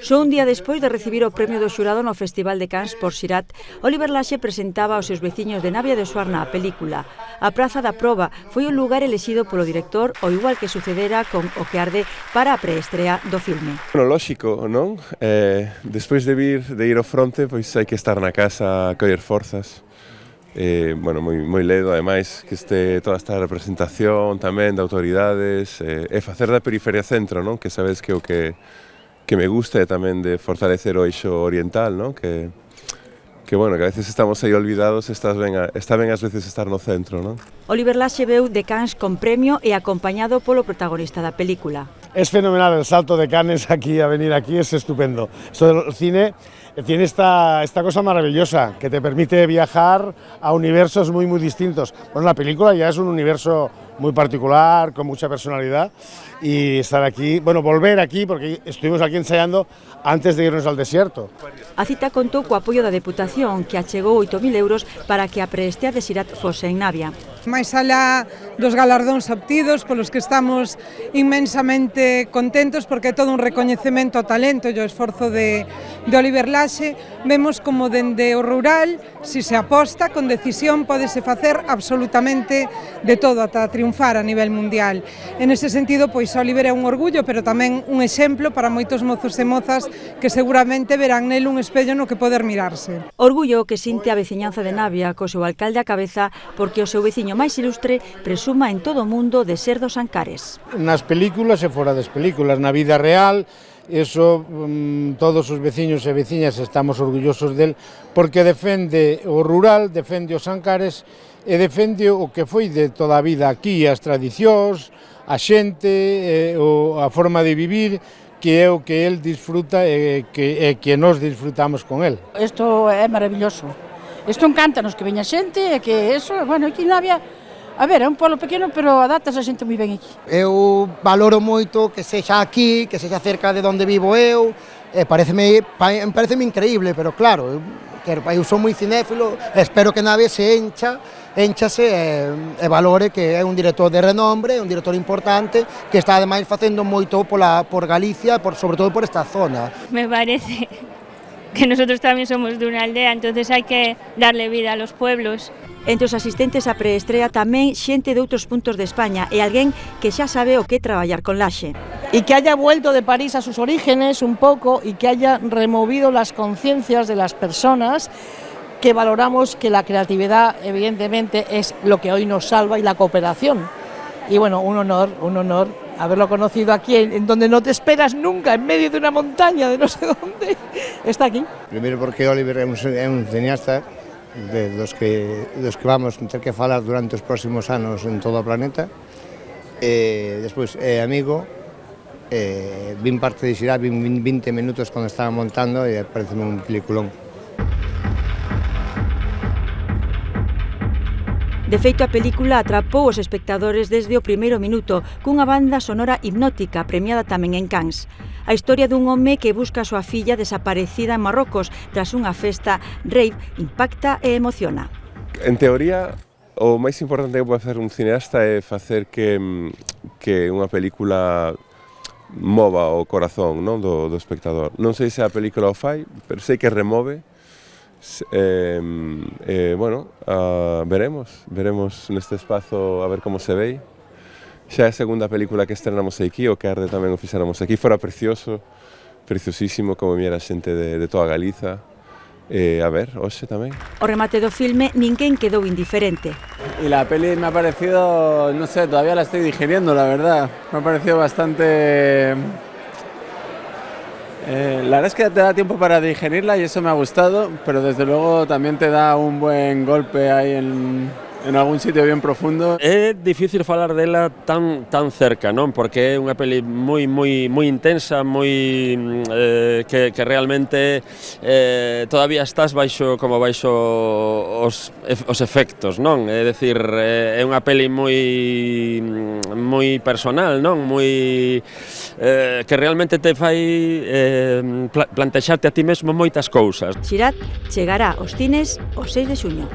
Só un día despois de recibir o premio do xurado no Festival de Cannes por Xirat, Oliver Laxe presentaba aos seus veciños de Navia de Suarna a película. A Praza da Proba foi o lugar elexido polo director, ao igual que sucedera con O que arde, para a preestrea do filme. Bueno, lóxico, non? Despois de ir ao fronte, pois hai que estar na casa a coller forzas. Bueno, moi ledo, ademais, que este toda esta representación tamén de autoridades e facer da periferia centro, non? Que sabes que o que me gusta é tamén de fortalecer o eixo oriental, non? Que bueno, que a veces estamos aí olvidados, está ben ás veces estar no centro, non? Oliver Laxe veu de Cannes con premio e acompañado polo protagonista da película. Es fenomenal el salto de Cannes aquí a venir aquí, es estupendo. Esto del cine tiene esta cosa maravillosa que te permite viajar a universos muy distintos. Bueno, la película ya es un universo muy particular, con mucha personalidad, y estar aquí, bueno, volver aquí, porque estuvimos aquí ensayando antes de irnos al desierto. A cita contou co apoio da Deputación, que achegou 8.000 euros para que a preestea de Xirat fose en Navia. Mais alá dos galardóns obtidos, polos que estamos inmensamente contentos, porque é todo un recoñecemento ao talento e ao esforzo de Oliver Laxe, vemos como dende o rural, se se aposta con decisión, pódese facer absolutamente de todo ata triunfar a nivel mundial. En ese sentido, pois Oliver é un orgullo, pero tamén un exemplo para moitos mozos e mozas que seguramente verán nel un espello no que poder mirarse. Orgullo que sinte a veciñanza de Navia co seu alcalde a cabeza, porque o seu veciño máis ilustre presuma en todo o mundo de ser dos Ancares. Nas películas e fora das películas, na vida real, eso todos os veciños e veciñas estamos orgullosos del, porque defende o rural, defende os Ancares e defende o que foi de toda a vida aquí, as tradicións, a xente, a forma de vivir, que é o que el disfruta e que nós disfrutamos con el. Isto é maravilloso. Isto encántanos que veña xente e que eso, bueno, aquí en Navia, a ver, é un pueblo pequeno, pero adaptas a xente moi ben aquí. Eu valoro moito que sexa aquí, que sexa cerca de onde vivo eu, pareceme increíble, pero claro, eu sou moi cinéfilo, espero que Navia se enchase e valore que é un director de renombre, un director importante, que está ademais facendo moito por Galicia, sobre todo por esta zona. Me parece que nosotros tamén somos de unha aldea, entonces hai que darle vida a los pueblos. Entre os asistentes á preestrea tamén xente de outros puntos de España e alguén que xa sabe o que traballar con Laxe. Y que haya vuelto de París a sus orígenes un poco y que haya removido las conciencias de las personas que valoramos que la creatividad evidentemente es lo que hoy nos salva y la cooperación. Y bueno, un honor haberlo conocido aquí, en donde no te esperas nunca, en medio de una montaña de no sé dónde, está aquí. Primeiro porque Oliver é un cineasta dos que vamos ter que falar durante os próximos anos en todo o planeta, despois é amigo, vin parte de Xirat, vin 20 minutos cando estaba montando e pareceme un peliculón. De feito, a película atrapou os espectadores desde o primeiro minuto, cunha banda sonora hipnótica premiada tamén en Cannes. A historia dun home que busca a súa filla desaparecida en Marrocos tras unha festa rave impacta e emociona. En teoría, o máis importante que pode facer un cineasta é facer que unha película mova o corazón, non, do espectador. Non sei se a película o fai, pero sei que remove. Bueno, veremos neste espazo a ver como se ve. Xa é a segunda película que estrenamos aquí, O que arde tamén o fixéramos aquí, fora precioso, preciosísimo, como viera xente de toda Galiza. A ver, hoxe tamén. O remate do filme ninguén quedou indiferente. Y la peli me ha parecido, no sé, todavía la estoy digiriendo, la verdad. Me ha parecido bastante... la verdad es que te da tiempo para digerirla y eso me ha gustado, pero desde luego también te da un buen golpe ahí en algún sitio bien profundo. É difícil falar dela tan cerca, non? Porque é unha peli moi intensa, que realmente todavía estás baixo os efectos, non? É dicir, é unha peli moi personal, non? Que realmente te fai plantexarte a ti mesmo moitas cousas. Xirat chegará aos cines o 6 de xuño.